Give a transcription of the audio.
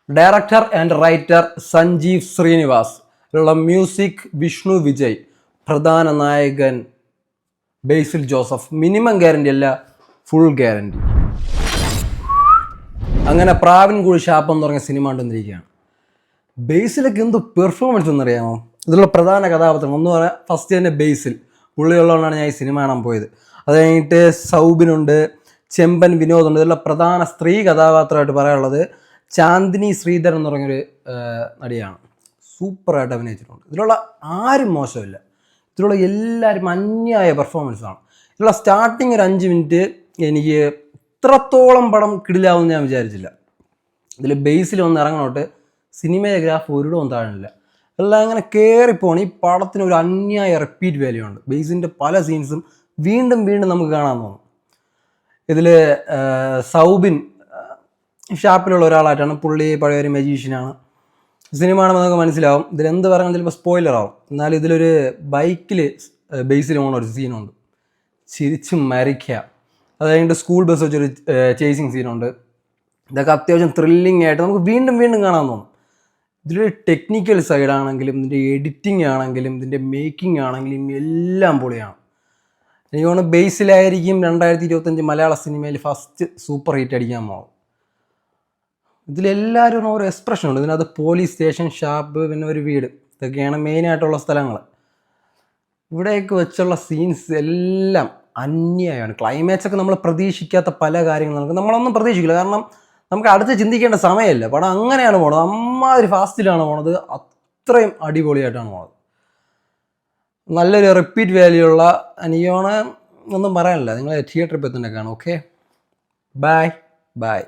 Director and writer Sanjeev Srinivas ഉള്ള music Vishnu Vijay, പ്രധാന നായകൻ ബേസിൽ ജോസഫ്. മിനിമം ഗ്യാരണ്ടി അല്ല, ഫുൾ ഗ്യാരണ്ടി. അങ്ങനെ പ്രാവിൻകൂടി ശാപം എന്ന് പറഞ്ഞ സിനിമ കണ്ടുവന്നിരിക്കുകയാണ്. ബേസിലൊക്കെ എന്ത് പെർഫോമൻസ് എന്നറിയാമോ? ഇതിലുള്ള പ്രധാന കഥാപാത്രം ഒന്ന് പറയാം. ഫസ്റ്റ് തന്നെ ബേസിൽ, പുള്ളിയുള്ളതുകൊണ്ടാണ് ഞാൻ ഈ സിനിമ കാണാൻ പോയത്. അത് കഴിഞ്ഞിട്ട് സൗബിനുണ്ട്, ചെമ്പൻ വിനോദുണ്ട്. ഇതിലുള്ള പ്രധാന സ്ത്രീ കഥാപാത്രമായിട്ട് പറയാനുള്ളത് ചാന്ദിനി ശ്രീധരൻ എന്ന് പറഞ്ഞൊരു നടിയാണ്. സൂപ്പറായിട്ട് അഭിനയിച്ചിട്ടുണ്ട്. ഇതിലുള്ള ആരും മോശമില്ല. ഇതിലുള്ള എല്ലാവരും അന്യായ പെർഫോമൻസാണ്. ഇതിലുള്ള സ്റ്റാർട്ടിങ് ഒരു 5 മിനിറ്റ് എനിക്ക് ഇത്രത്തോളം പടം കിടിലാവുമെന്ന് ഞാൻ വിചാരിച്ചില്ല. ഇതിൽ ബേസിൽ വന്ന് ഇറങ്ങണോട്ട് സിനിമയോഗ്രാഫ് ഒരിടവും താഴണില്ല. എല്ലാം ഇങ്ങനെ കയറിപ്പോണം. ഈ പടത്തിന് ഒരു അന്യായ റിപ്പീറ്റ് വാല്യൂ ഉണ്ട്. ബേസിൻ്റെ പല സീൻസും വീണ്ടും വീണ്ടും നമുക്ക് കാണാൻ തോന്നും. ഇതിൽ സൗബിൻ ഷാപ്പിലുള്ള ഒരാളായിട്ടാണ്. പുള്ളി പഴയ ഒരു മജീഷ്യനാണ്. സിനിമ കാണുമ്പോൾ നമുക്ക് മനസ്സിലാവും. ഇതിലെന്ത് പറയുന്നത് ചിലപ്പോൾ സ്പോയിലർ ആവും. എന്നാലും ഇതിലൊരു ബൈക്കിൽ ബേസിൽ പോകുന്ന ഒരു സീനുണ്ട്, ചിരിച്ചും മരിക്കുക. അത് കഴിഞ്ഞിട്ട് സ്കൂൾ ബസ് വെച്ചൊരു ചേസിങ് സീനുണ്ട്. ഇതൊക്കെ അത്യാവശ്യം ത്രില്ലിംഗ് ആയിട്ട് നമുക്ക് വീണ്ടും വീണ്ടും കാണാൻ തോന്നും. ഇതിലൊരു ടെക്നിക്കൽ സൈഡാണെങ്കിലും ഇതിൻ്റെ എഡിറ്റിംഗ് ആണെങ്കിലും ഇതിൻ്റെ മേക്കിംഗ് ആണെങ്കിലും എല്ലാം പൊളിയാണ്. എനിക്ക് തോന്നുന്നു ബേസിലായിരിക്കും 2025 മലയാള സിനിമയിൽ ഫസ്റ്റ് സൂപ്പർ ഹിറ്റ് അടിക്കാൻ പോകും. ഇതിലെല്ലാവരും ഓരോ എക്സ്പ്രഷൻ ഉണ്ട്. ഇതിനകത്ത് പോലീസ് സ്റ്റേഷൻ, ഷാപ്പ്, പിന്നെ ഒരു വീട്, ഇതൊക്കെയാണ് മെയിനായിട്ടുള്ള സ്ഥലങ്ങൾ. ഇവിടെയൊക്കെ വെച്ചുള്ള സീൻസ് എല്ലാം അന്യായമാണ്. ക്ലൈമാക്സൊക്കെ നമ്മൾ പ്രതീക്ഷിക്കാത്ത പല കാര്യങ്ങളും നമ്മളൊന്നും പ്രതീക്ഷിക്കില്ല. കാരണം നമുക്ക് അടുത്ത് ചിന്തിക്കേണ്ട സമയമില്ല. പടം അങ്ങനെയാണ് പോണത്. അമ്മാതിരി ഫാസ്റ്റിലാണ് പോണത്. അത്രയും അടിപൊളിയായിട്ടാണ് പോണത്. നല്ലൊരു റിപ്പീറ്റ് വാല്യൂ ഉള്ള അനിയോണ് ഒന്നും പറയാനില്ല. നിങ്ങൾ തിയേറ്ററിൽ പോയി തന്നെ കാണും. Okay, bye bye.